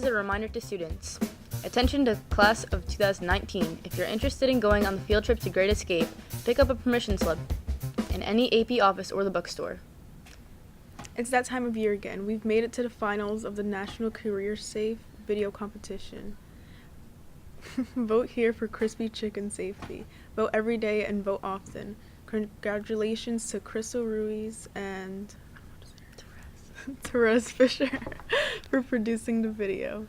is a reminder to students. Attention to class of 2019. If you're interested in going on the field trip to Great Escape, pick up a permission slip in any AP office or the bookstore. It's that time of year again. We've made it to the finals of the National Career Safe Video Competition. Vote here for crispy chicken safety. Vote every day and vote often. Congratulations to Crystal Ruiz and Therese Fisher for producing the video.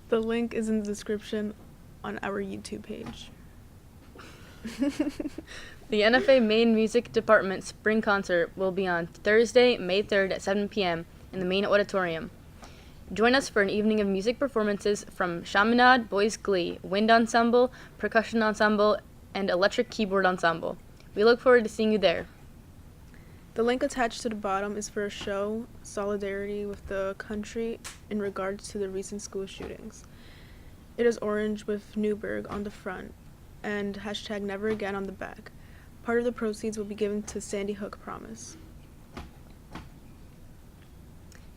The link is in the description on our YouTube page. The NFA Main Music Department Spring Concert will be on Thursday, May 3rd at 7 p.m. in the main auditorium. Join us for an evening of music performances from Chaminade Boys Glee, Wind Ensemble, Percussion Ensemble, and Electric Keyboard Ensemble. We look forward to seeing you there. The link attached to the bottom is for a show solidarity with the country in regards to the recent school shootings. It is orange with Newburgh on the front and hashtag Never Again on the back. Part of the proceeds will be given to Sandy Hook Promise.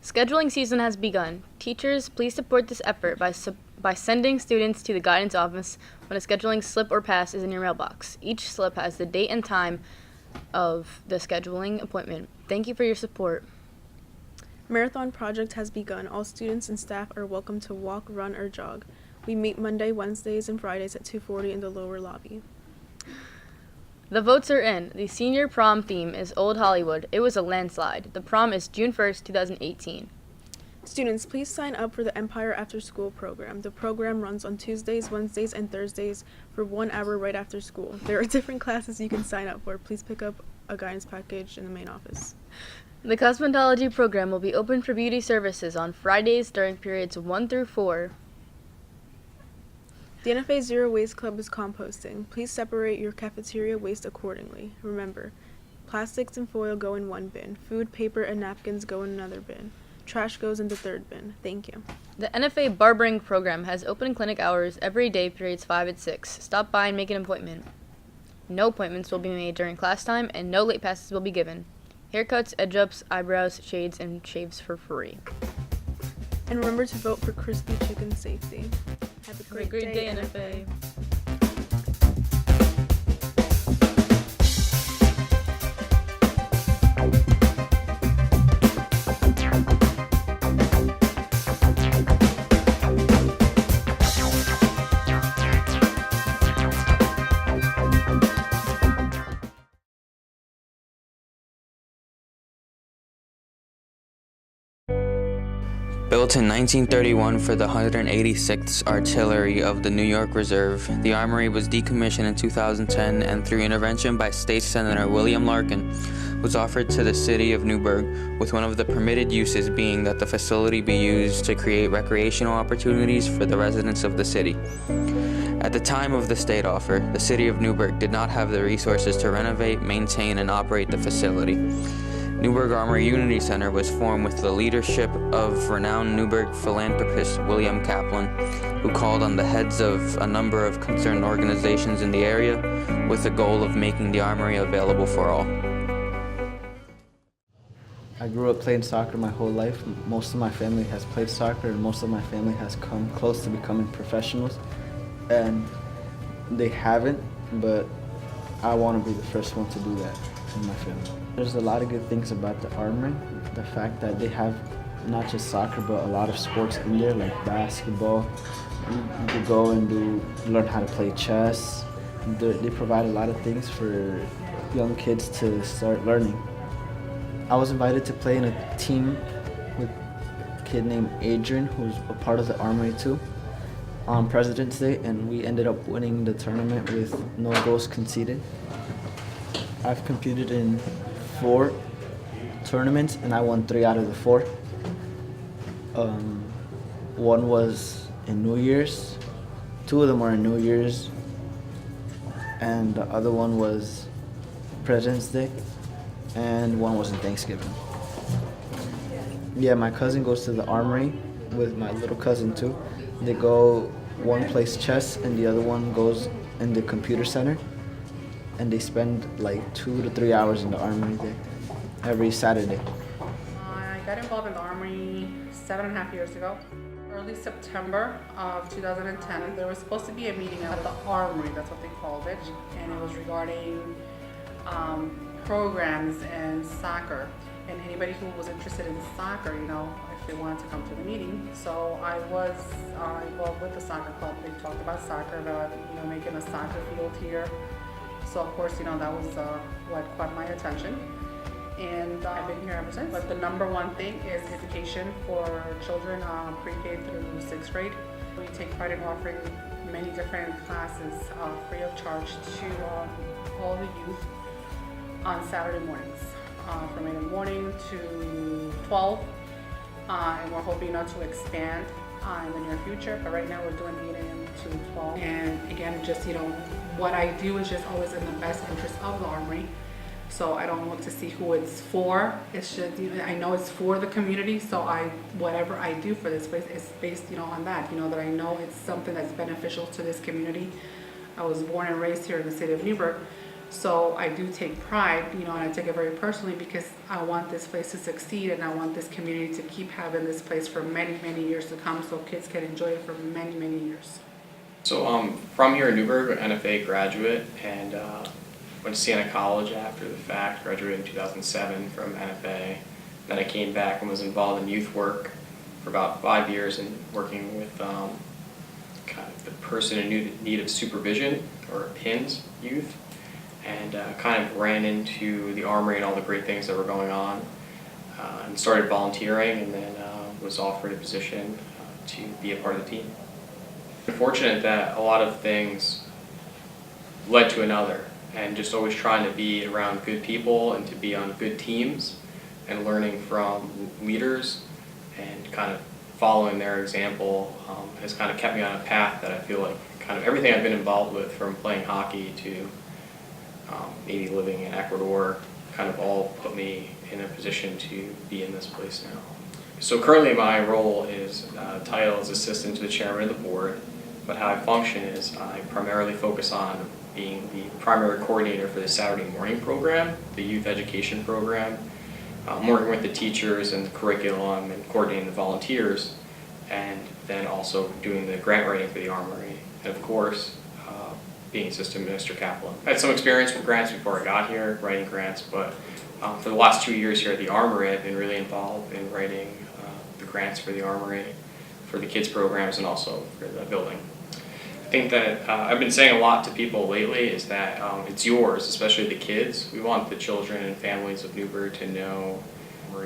Scheduling season has begun. Teachers, please support this effort by sending students to the guidance office when a scheduling slip or pass is in your mailbox. Each slip has the date and time of the scheduling appointment. Thank you for your support. Marathon project has begun. All students and staff are welcome to walk, run, or jog. We meet Monday, Wednesdays, and Fridays at 2:40 in the lower lobby. The votes are in. The senior prom theme is Old Hollywood. It was a landslide. The prom is June 1st, 2018. Students, please sign up for the Empire After School program. The program runs on Tuesdays, Wednesdays, and Thursdays for 1 hour right after school. There are different classes you can sign up for. Please pick up a guidance package in the main office. The cosmetology program will be open for beauty services on Fridays during periods 1 through 4. The NFA Zero Waste Club is composting. Please separate your cafeteria waste accordingly. Remember, plastics and foil go in one bin. Food, paper, and napkins go in another bin. Trash goes in the third bin. Thank you. The NFA barbering program has open clinic hours every day, periods 5 and 6. Stop by and make an appointment. No appointments will be made during class time, and no late passes will be given. Haircuts, edge-ups, eyebrows, shades, and shaves for free. And remember to vote for crispy chicken safety. Have a great day, NFA. Built in 1931 for the 186th Artillery of the New York Reserve, the armory was decommissioned in 2010 and through intervention by State Senator William Larkin, was offered to the city of Newburgh, with one of the permitted uses being that the facility be used to create recreational opportunities for the residents of the city. At the time of the state offer, the city of Newburgh did not have the resources to renovate, maintain, and operate the facility. Newburgh Armory Unity Center was formed with the leadership of renowned Newburgh philanthropist William Kaplan, who called on the heads of a number of concerned organizations in the area with the goal of making the armory available for all. I grew up playing soccer my whole life. Most of my family has played soccer, and most of my family has come close to becoming professionals. And they haven't, but I want to be the first one to do that in my family. There's a lot of good things about the armory. The fact that they have not just soccer, but a lot of sports in there, like basketball. You could go and learn how to play chess. They provide a lot of things for young kids to start learning. I was invited to play in a team with a kid named Adrian, who's a part of the armory too, on President's Day, and we ended up winning the tournament with no goals conceded. I've competed in 4 tournaments, and I won 3 out of the 4. One was in New Year's, 2 of them were in New Year's, and the other one was President's Day, and one was in Thanksgiving. Yeah, my cousin goes to the armory with my little cousin too. They go, one plays chess and the other one goes in the computer center, and they spend like 2 to 3 hours in the armory there every Saturday. I got involved in the armory 7.5 years ago. early September of 2010. There was supposed to be a meeting at the Armory, that's what they called it, and it was regarding programs and soccer. And anybody who was interested in soccer, if they wanted to come to the meeting. So I was involved with the soccer club. They talked about soccer, about making a soccer field here. So of course, that was what caught my attention. And I've been here ever since. But the number one thing is education for children pre-K through 6th grade. We take pride in offering many different classes free of charge to all the youth on Saturday mornings, from 8 in the morning to 12. And we're hoping to expand in the near future. But right now we're doing 8 a.m. to 12. And again, just what I do is just always in the best interest of the Armory. So I don't look to see who it's for. It's just, I know it's for the community. So whatever I do for this place is based, on that. That I know it's something that's beneficial to this community. I was born and raised here in the city of Newburgh. So I do take pride, and I take it very personally because I want this place to succeed and I want this community to keep having this place for many, many years to come so kids can enjoy it for many, many years. So from here in Newburgh, an NFA graduate, and went to Siena College after the fact, graduated in 2007 from NFA. Then I came back and was involved in youth work for about 5 years and working with kind of the person in need of supervision, or PINS youth, and kind of ran into the Armory and all the great things that were going on, and started volunteering, and then was offered a position to be a part of the team. I'm fortunate that a lot of things led to another, and just always trying to be around good people and to be on good teams and learning from leaders and kind of following their example has kind of kept me on a path that I feel like kind of everything I've been involved with, from playing hockey to maybe living in Ecuador, kind of all put me in a position to be in this place now. So currently my role is title is assistant to the chairman of the board, but how I function is I primarily focus on being the primary coordinator for the Saturday morning program, the youth education program. I'm working with the teachers and the curriculum and coordinating the volunteers, and then also doing the grant writing for the Armory, and of course being assistant minister Kaplan. I had some experience with grants before I got here, writing grants, but for the last 2 years here at the Armory, I've been really involved in writing the grants for the Armory, for the kids programs, and also for the building. I think that I've been saying a lot to people lately is that it's yours, especially the kids. We want the children and families of Newburgh to know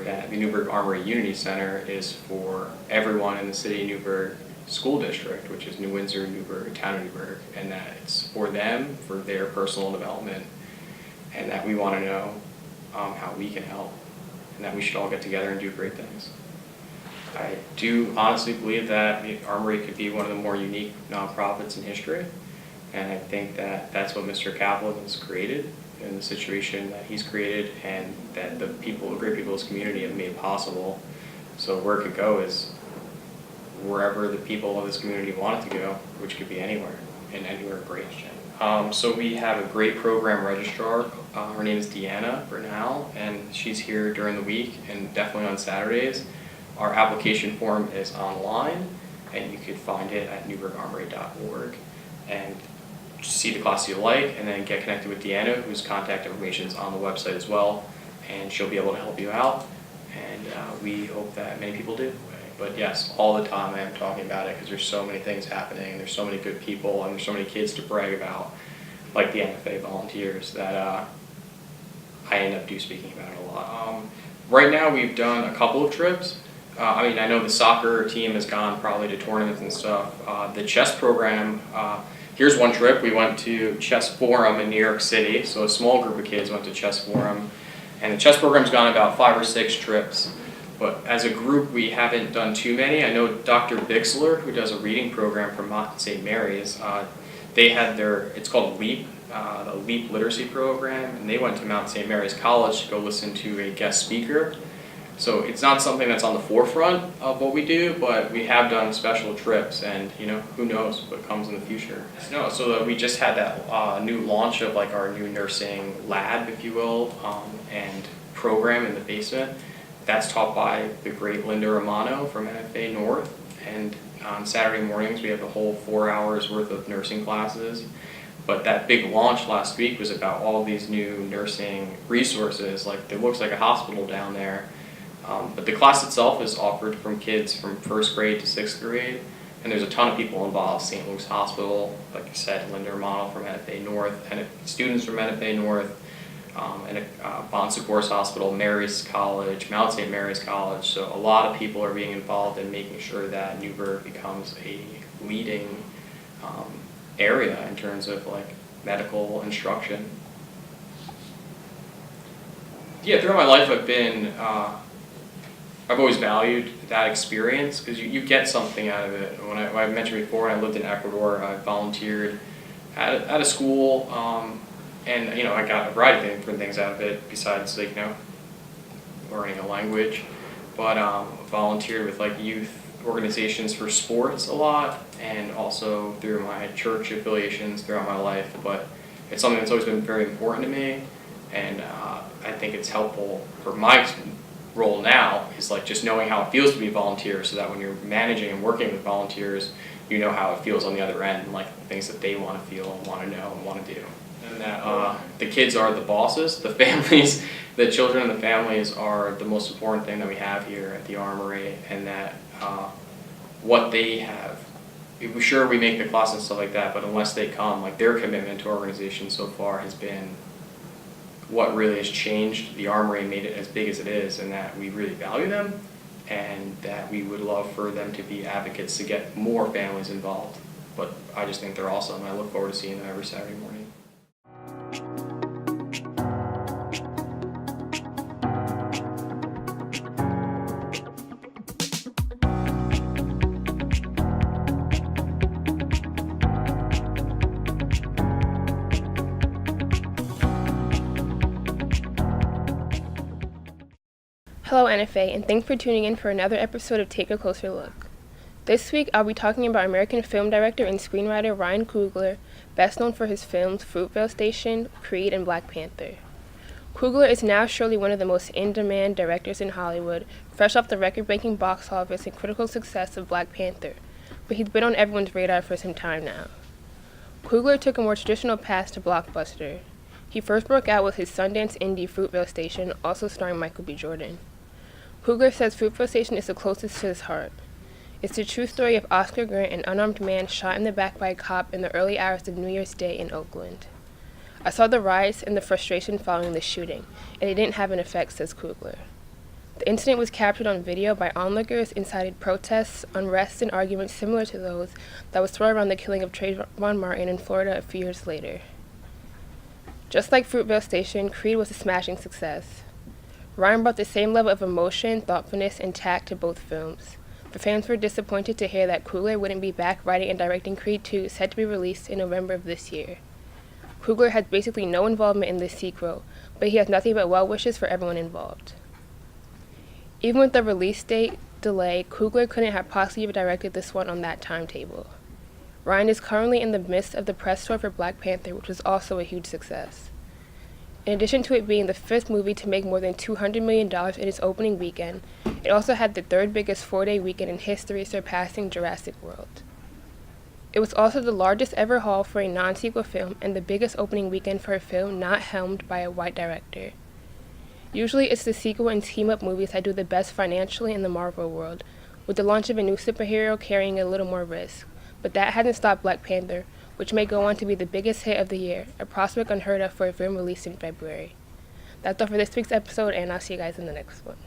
that the Newburgh Armory Unity Center is for everyone in the city of Newburgh school district, which is New Windsor, Newburgh, Town of Newburgh, and that it's for them, for their personal development, and that we want to know how we can help, and that we should all get together and do great things. I do honestly believe that the Armory could be one of the more unique nonprofits in history, and I think that that's what Mr. Kaplan has created in the situation that he's created, and that the people, the great people of this community have made possible. So where it could go is wherever the people of this community want it to go, which could be anywhere, and anywhere great. So we have a great program registrar. Her name is Deanna Bernal, and she's here during the week and definitely on Saturdays. Our application form is online, and you could find it at newburgharmory.org, and see the class you like, and then get connected with Deanna, whose contact information is on the website as well, and she'll be able to help you out, and we hope that many people do. But yes, all the time I am talking about it because there's so many things happening, and there's so many good people, and there's so many kids to brag about, like the NFA volunteers, that I end up speaking about it a lot. Right now we've done a couple of trips. I mean, I know the soccer team has gone probably to tournaments and stuff. The chess program, here's one trip. We went to Chess Forum in New York City. So a small group of kids went to Chess Forum. And the chess program's gone about 5 or 6 trips. But as a group, we haven't done too many. I know Dr. Bixler, who does a reading program from Mont St. Mary's, they had it's called LEAP, the LEAP Literacy Program. And they went to Mount St. Mary's College to go listen to a guest speaker. So it's not something that's on the forefront of what we do, but we have done special trips, and who knows what comes in the future. No, so we just had that new launch of like our new nursing lab, if you will, and program in the basement. That's taught by the great Linda Romano from NFA North, and on Saturday mornings we have a whole 4 hours worth of nursing classes. But that big launch last week was about all these new nursing resources. Like, it looks like a hospital down there. But the class itself is offered from kids from 1st grade to 6th grade. And there's a ton of people involved. St. Luke's Hospital, like I said, Linda Romano from NFA North, and students from NFA North, and Bon Secours Hospital, Mary's College, Mount St. Mary's College. So a lot of people are being involved in making sure that Newburgh becomes a leading area in terms of like medical instruction. Yeah, throughout my life I've always valued that experience because you get something out of it. When I mentioned before, when I lived in Ecuador, I volunteered at a school, and I got a variety of different things out of it besides learning a language. But volunteered with like youth organizations for sports a lot, and also through my church affiliations throughout my life. But it's something that's always been very important to me, and I think it's helpful for my role now is like just knowing how it feels to be a volunteer, so that when you're managing and working with volunteers, you know how it feels on the other end, and like the things that they want to feel and want to know and want to do. And that the kids are the bosses, the families, the children and the families are the most important thing that we have here at the Armory, and that what they have, sure we make the class and stuff like that, but unless they come, like their commitment to our organization so far has been what really has changed the Armory and made it as big as it is, and that we really value them, and that we would love for them to be advocates to get more families involved. But I just think they're awesome, and I look forward to seeing them every Saturday morning. Hello NFA, and thanks for tuning in for another episode of Take a Closer Look. This week I'll be talking about American film director and screenwriter Ryan Coogler, best known for his films Fruitvale Station, Creed, and Black Panther. Coogler is now surely one of the most in-demand directors in Hollywood, fresh off the record-breaking box office and critical success of Black Panther, but he's been on everyone's radar for some time now. Coogler took a more traditional path to blockbuster. He first broke out with his Sundance indie Fruitvale Station, also starring Michael B. Jordan. Coogler says Fruitvale Station is the closest to his heart. It's the true story of Oscar Grant, an unarmed man shot in the back by a cop in the early hours of New Year's Day in Oakland. I saw the riots and the frustration following the shooting, and it didn't have an effect, says Coogler. The incident was captured on video by onlookers, incited protests, unrest, and arguments similar to those that was thrown around the killing of Trayvon Martin in Florida a few years later. Just like Fruitvale Station, Creed was a smashing success. Ryan brought the same level of emotion, thoughtfulness, and tact to both films. The fans were disappointed to hear that Coogler wouldn't be back writing and directing Creed 2, set to be released in November of this year. Coogler has basically no involvement in this sequel, but he has nothing but well wishes for everyone involved. Even with the release date delay, Coogler couldn't have possibly directed this one on that timetable. Ryan is currently in the midst of the press tour for Black Panther, which was also a huge success. In addition to it being the fifth movie to make more than $200 million in its opening weekend, it also had the third biggest 4-day weekend in history, surpassing Jurassic World. It was also the largest ever haul for a non-sequel film and the biggest opening weekend for a film not helmed by a white director. Usually it's the sequel and team-up movies that do the best financially in the Marvel world, with the launch of a new superhero carrying a little more risk, but that hasn't stopped Black Panther, which may go on to be the biggest hit of the year, a prospect unheard of for a film released in February. That's all for this week's episode, and I'll see you guys in the next one.